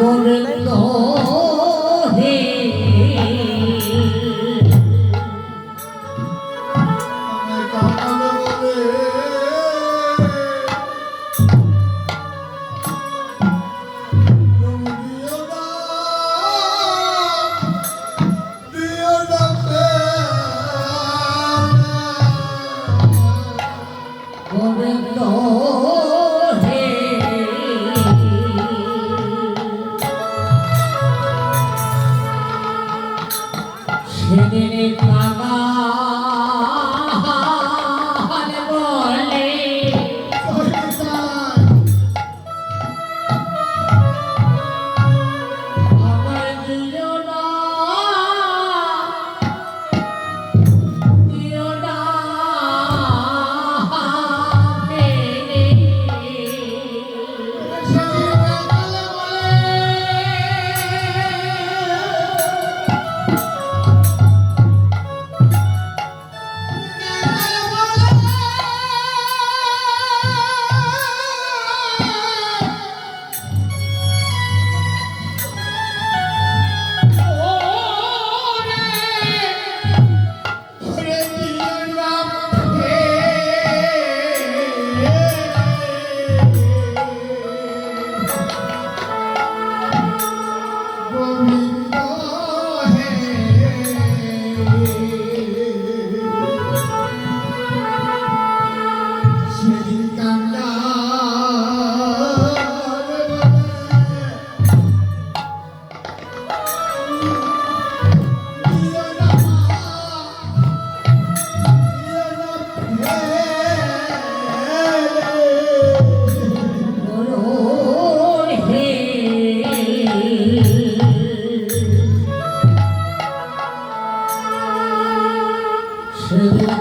গোবিন্দ হে গোবিন্দ হে সেদিন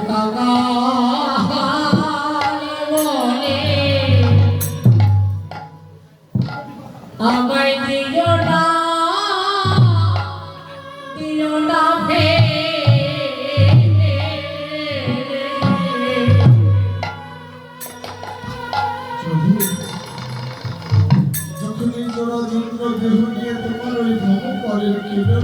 কাঙাল বলে আমায় দিও না আমায় দিও না যখনই তোরা জন্ম দেহ নিয়ে তোমার ওই ভব পরের কেবে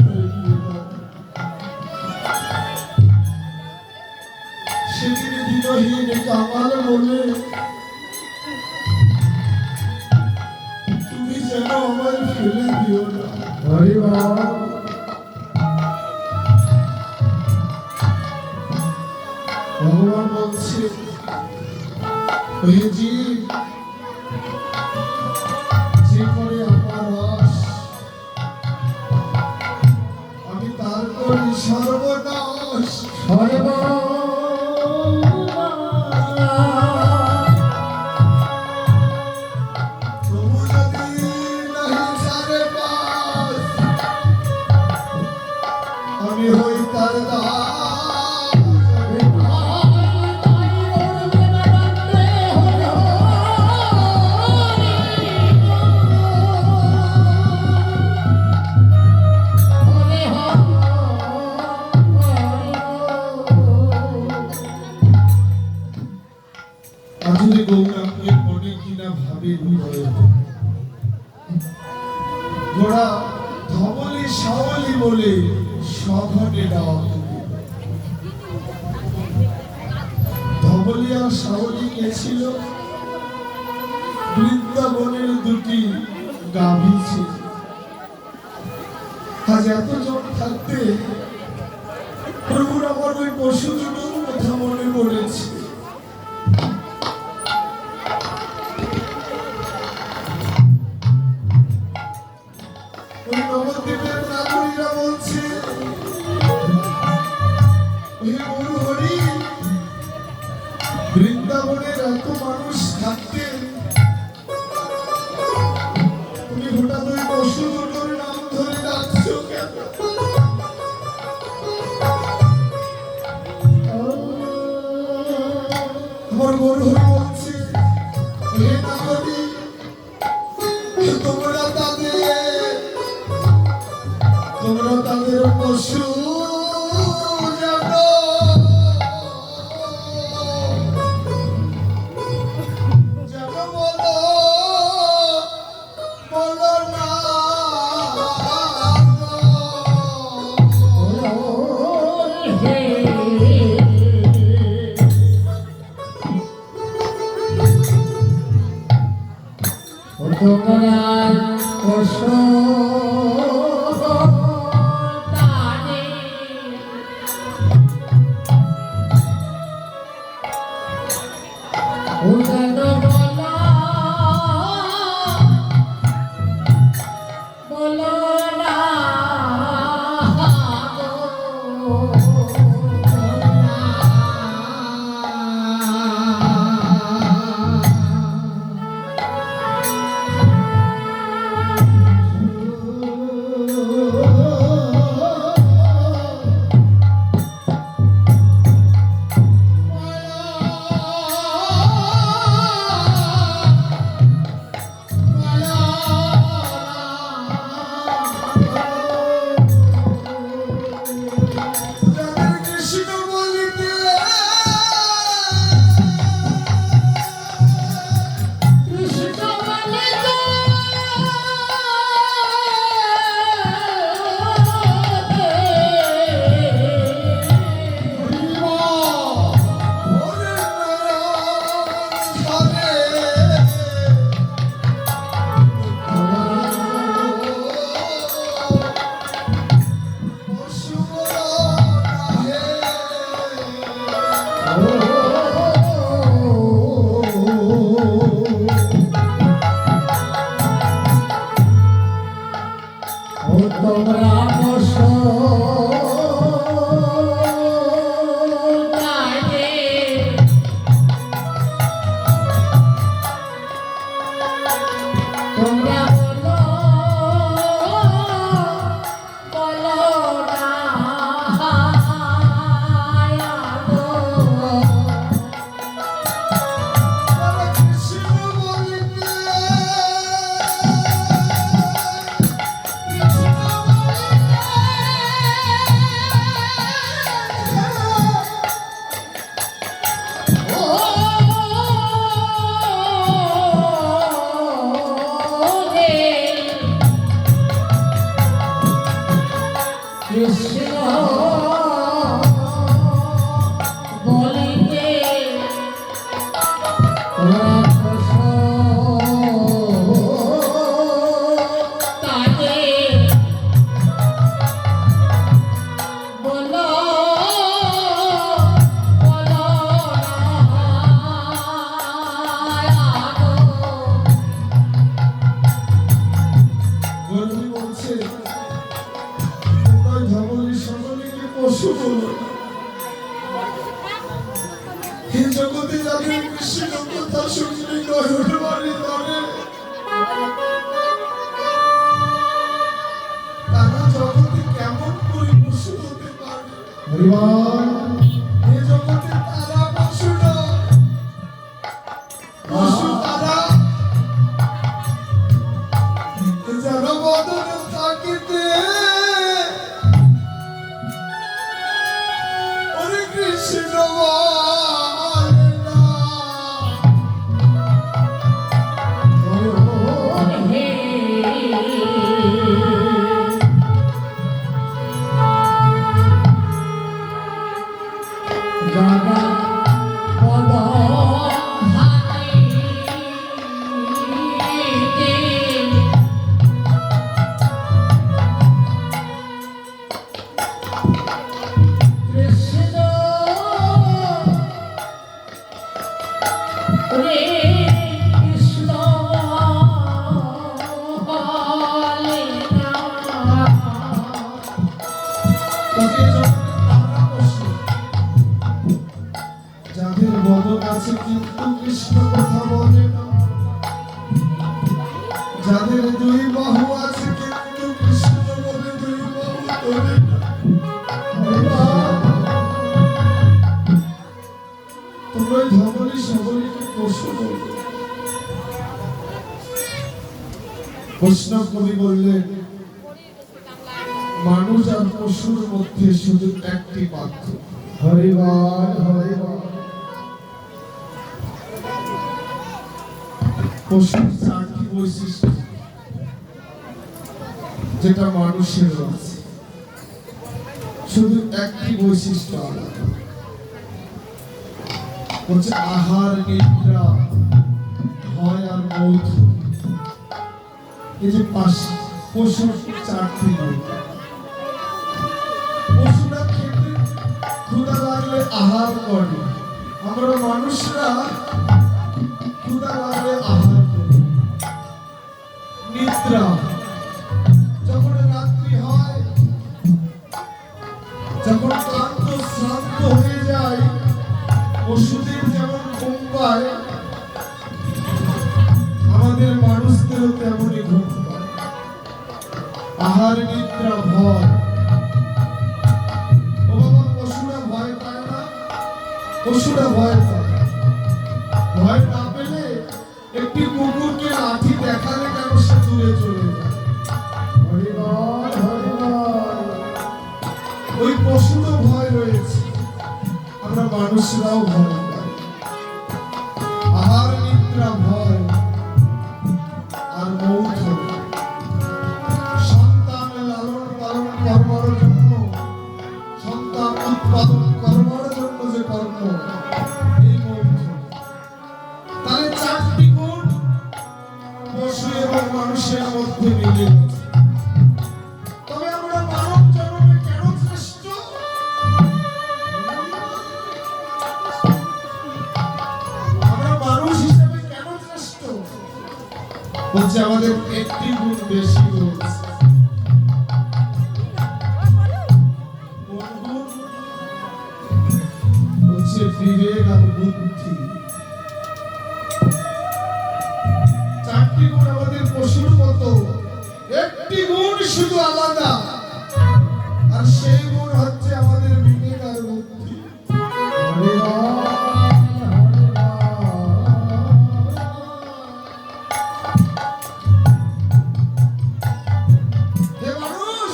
সেদিন দিনহীন কামাল বলে তুমি যেন আমায় ফেলে দিও না। ভগবান বলছে যে করে আমার আস আমি তার করি সর্বনাশ। প্রভু যদি নাহি ছাড়ে পাস আমি হই তার দাস। আসলে গৌরাঙ্গের মনে কিনা ভাবে গোড়া ধবলি সাওয়ালি বলে সঘনে ডাক। ধবলি আর সাওয়ালি গেছিল বৃন্দাবনের দুটি গাভী ছিল। আজ এতজন থাকতে প্রভুর আমার ওই পশু দুটোর কথা মনে পড়েছে। ওই নবদ্বীপের নাগরীরা বলছে বৃন্দাবনের এত মানুষ থাকতে তুমি হঠাৎ ওই পশু দুটোর নাম ধরে ডাকছো কেন? আমার গরু বলছে হে নাগরী তোমরা তাদের পশু তোমরা পশু প্রাণী উদান বলো না তোমরা পশু প্রাণী তোমরা বলো না কৃষ্ণ বলিতে রাক্ষস তাকে বলো গরুই বলছে তোমরা ধবলি সকলকে পশু বলো না। হে জগতে যাদের কৃষ্ণ কথা শুনলে গয়ুর বাড়ি ধরে তারা জগতে কেমন করে পশু হতে পারে? হে জগতে তারা পশু নয়, পশু তারা যারা বদনে থাকিতে ওরে কৃষ্ণ বলে না। জাগা পদ কৃষ্ণ রে কৃষ্ণ বলে না তবে জগতে তারা পশু যাদের বদন আছে কিন্তু কৃষ্ণ কথা বলে না, যাদের দুই বাহু আছে কিন্তু কৃষ্ণ বলে দুই বাহু ধরে না। তোমরা ধবলি সকলকে পশু বলবে। বৈষ্ণব কবি বললেন মানুষ আর পশুর মধ্যে শুধু একটি পার্থক্য। হরিবার হরিবার পশুর চারটি বৈশিষ্ট্য যেটা মানুষের আছে, শুধু একটি বৈশিষ্ট্য আলাদা, হচ্ছে আহার নিদ্রা ভয় আর মৌথ। এই যে পশুর চারটি গুণ। পশুরা খেতে ক্ষুধা লাগলে আহার করে, আমরা মানুষরা ক্ষুধা লাগলে আহার করি। নিদ্রা, যখন রাত্রি হয়, যখন ক্লান্ত শ্রান্ত হয়ে যায়, পশুদের যেমন ঘুম পায়, আমাদের মানুষদেরও তেমনই ঘুম পায়। আহার নিদ্রা ভয়। ও বাবা, পশুরা ভয় পায় না? পশুরা ভয় পায়। ভয় না পেলে একটি কুকুরকে লাঠি দেখালে কেন সে দূরে চলে যায়? হরি বল, হরি বল। ওই পশুরও ভয় রয়েছে, আমরা মানুষরাও ভয় পাই। আহার নিদ্রা ভয় আর মৌথ। সন্তান লালন পালন করবার জন্য, সন্তান উৎপাদন করবার জন্য যে কর্ম, এই মৌথ। তাহলে চারটি গুণ পশু এবং মানুষের মধ্যে মিলে গেছে। তবে আমরা মানব জন্মে কেন শ্রেষ্ঠ? আমরা মানুষ হিসেবে কেন শ্রেষ্ঠ? বলছে আমাদের একটি গুণ বেশি রয়েছে। কোন গুণ? বলছে বিবেক আর বুদ্ধি। চারটি গুণ আমাদের পশুর মতো, একটি গুণ শুধু আলাদা, আর সেই গুণ হচ্ছে আমাদের বিবেক আর বুদ্ধি। হরি বল, হরি বল। হে মানুষ,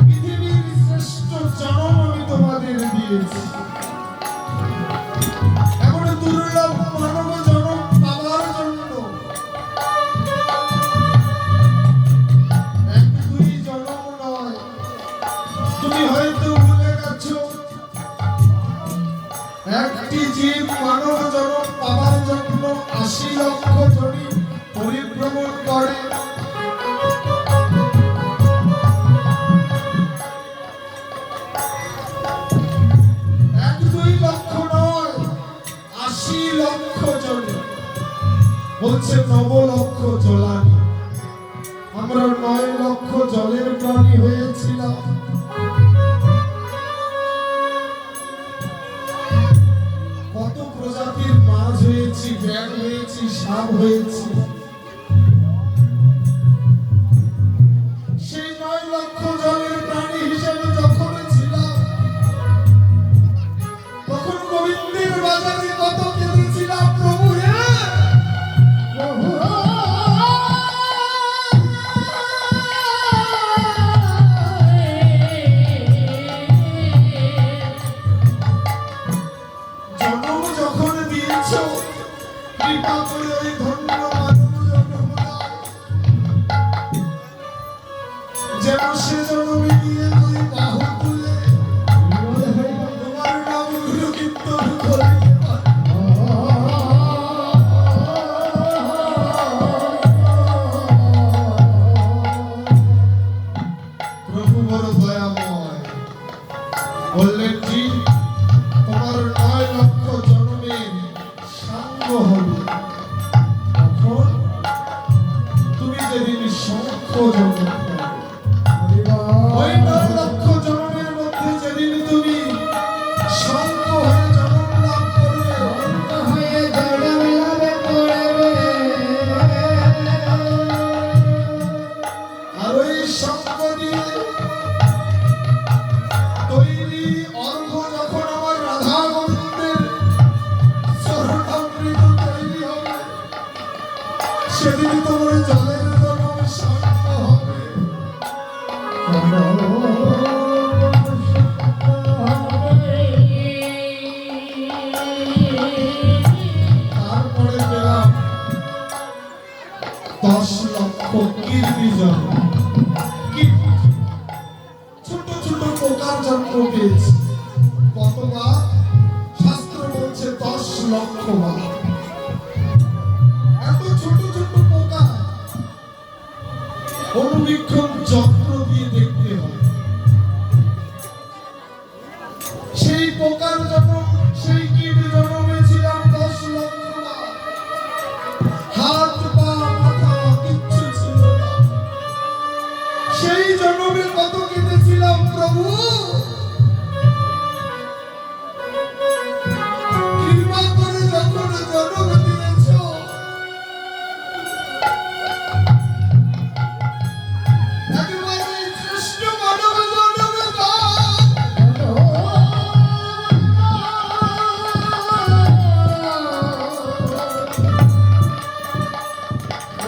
পৃথিবীর শ্রেষ্ঠ জন্ম আমি তোমাদের দিয়েছি। এমন দুর্লভ মানব জন্ম পাওয়ার জন্য এক দুই জন্ম নয়। তুমি হয়তো ভুলে গেছো, একটি জীব মানব জন্ম পাওয়ার জন্য ৮০ লক্ষ জনি পরিভ্রমণ করে। এক দুই লক্ষ নয়, ৮০ লক্ষ জনি। বলছে ৯ লক্ষ জলানি। আমরা ৯ লক্ষ জলের প্রাণী হয়েছিলাম। কত প্রজাতির মাছ হয়েছি, ব্যাঙ হয়েছি, সাপ হয়েছি। সেই ৯ লক্ষ জলের প্রাণী হিসেবে যখন ছিলাম, তখন গোবিন্দের বাজারে কত কেঁদেছিলাম, প্রভু হে প্রভু। জন্ম যখন দিয়েছ, কৃপা করে ওই ধন্য মানব জন্ম দাও, যেন সে জন্মে গিয়ে ওই বাহু তুলে তোমার নামগুলো কীর্তন করিতে পারে। প্রভু বড় দয়াময়, বললেন জি, তোমার ৯ লক্ষ জন্মের সাঙ্গ হবে তখন তুমি যেদিন শঙ্খ জন্ম পাবে। ওই ৯ লক্ষ জন্মের মধ্যে যেদিন তুমি শঙ্খ হয়ে জন্ম লাভ করবে, হয়ে জড়ম লাভে পড়বে। আর ওই শঙ্খ দিয়ে তৈরি অর্ঘ যখন আমার রাধা গোবিন্দের চরণামৃত তৈরি হবে, সেদিন তোমার জলের জন্ম শঙ্খ হবে। তারপরে পেলাম ১০ লক্ষ কীর্তি জন্ম। কীর্তি, ছোট ছোট পোকার জন্ম পেয়েছি। কতবার? শাস্ত্র বলছে ১০ লক্ষ বার। এত ছোট ছোট পোকা অনুবীক্ষণ যন্ত্র দিয়ে দেখতে হয়। সেই পোকার জন্ম, সেই কীট জন্মেছিলাম 10 লক্ষ বার। হাত পা মাথা কিচ্ছু ছিল না। সেই জন্মে কত কেঁদেছিলাম প্রভু, কৃপা করে যখন জন্ম দিয়েছ, একেবারে শ্রেষ্ঠ মানব জন্মে দাও।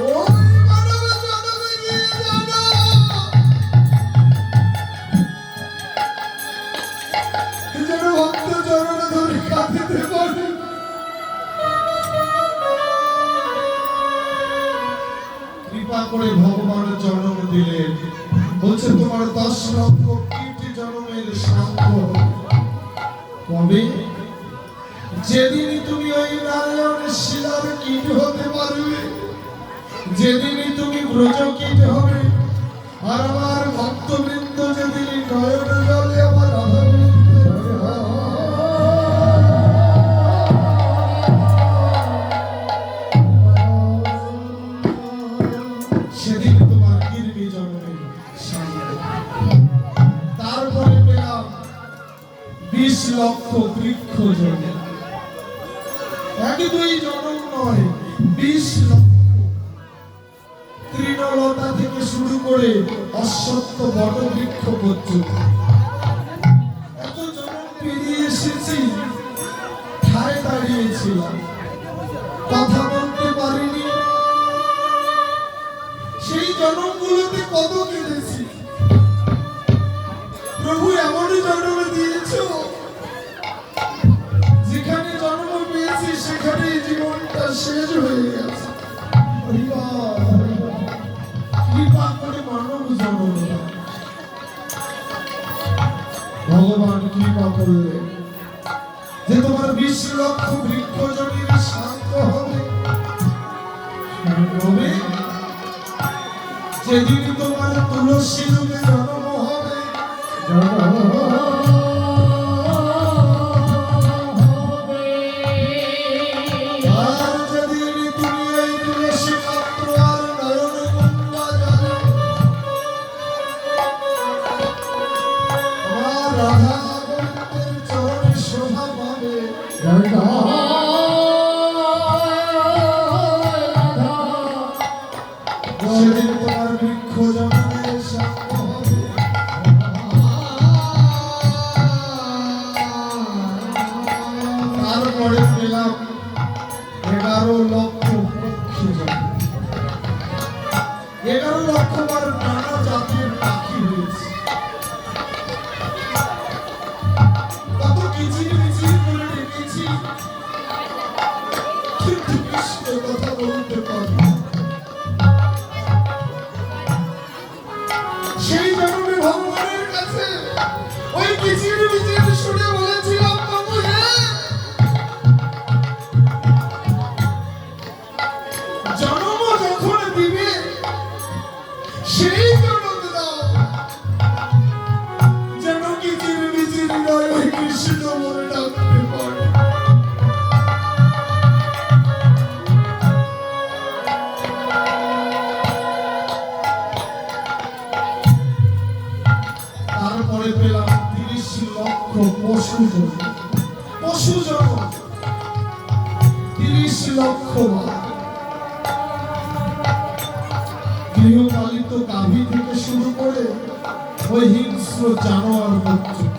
ওই মানব জন্মে দিয়ে জানো যেন ভক্ত চরণ ধরে কাঁদিতে পারে। কৃপা করে ভগবানের জন্ম দিলেন। বলছে তোমার 10 লক্ষ কীর্তি জন্মের সাঙ্গ কবে? যেদিনই তুমি ওই নারায়ণের শিলার কীট হতে পারবে, যেদিনই তুমি ব্রজ কীট হবে, আর আমার ভক্তবৃন্দ যেদিনই নয়ন জলে আমার রাধা সেদিন তোমার কীর্তি জন্মের সাঙ্গ। তারপরে পেলাম 20 লক্ষ বৃক্ষ জন্ম। 1-2 জন্ম নয়, 20 লক্ষ। তৃণলতা থেকে শুরু করে অশ্বত্থ বটবৃক্ষ পর্যন্ত এত জন্ম পেরিয়ে এসেছি। ঠায় দাঁড়িয়েছিলাম, কথা বলতে পারিনি। সেই জন্মগুলোতে কত কেঁদেছি। প্রভু এমনই জন্ম দিয়েছ, যেখানে জন্ম পেয়েছি সেখানে জীবনটা শেষ হয়ে গেছে। কৃপা করে মানব জন্ম দাও। ভগবান কৃপা করলেন যে তোমার 20 লক্ষ বৃক্ষ জমির শান্ত হবে। যেদিন তোমার তুলসী রূপে জন্ম হবে, আর যেদিন তুমি এই তুলসী পাত্র আর নয়ন গঙ্গা জলে আমার রাধা গোবিন্দের চরণে শোভা পাবে, সেদিন তোমার বৃক্ষ জন্মের সাঙ্গ হবে। তারপরে পেলাম 11 লক্ষ পক্ষী জন্ম। 11 লক্ষ বার নানা জাতের পাখি হয়েছে। কত কিচির মিচির করে ডেকেছি, কিন্তু কৃষ্ণ কথা বলতে পারি না। সেই জন্মে ভগবানের কাছে ওই কিচির মিচির শুনে বলেছিলাম, প্রভু হে, জন্ম যখন দিবে সেই জন্ম দাও, যেন কিচির মিচির নয়, ওই কৃষ্ণ বলে ডাকতে পারে। তারপরে পেলাম 30 লক্ষ পশু জন্ম। পশু জন্ম 30 লক্ষ বার। গৃহপালিত গাভী থেকে শুরু করে ওই হিংস্র জানোয়ার পর্যন্ত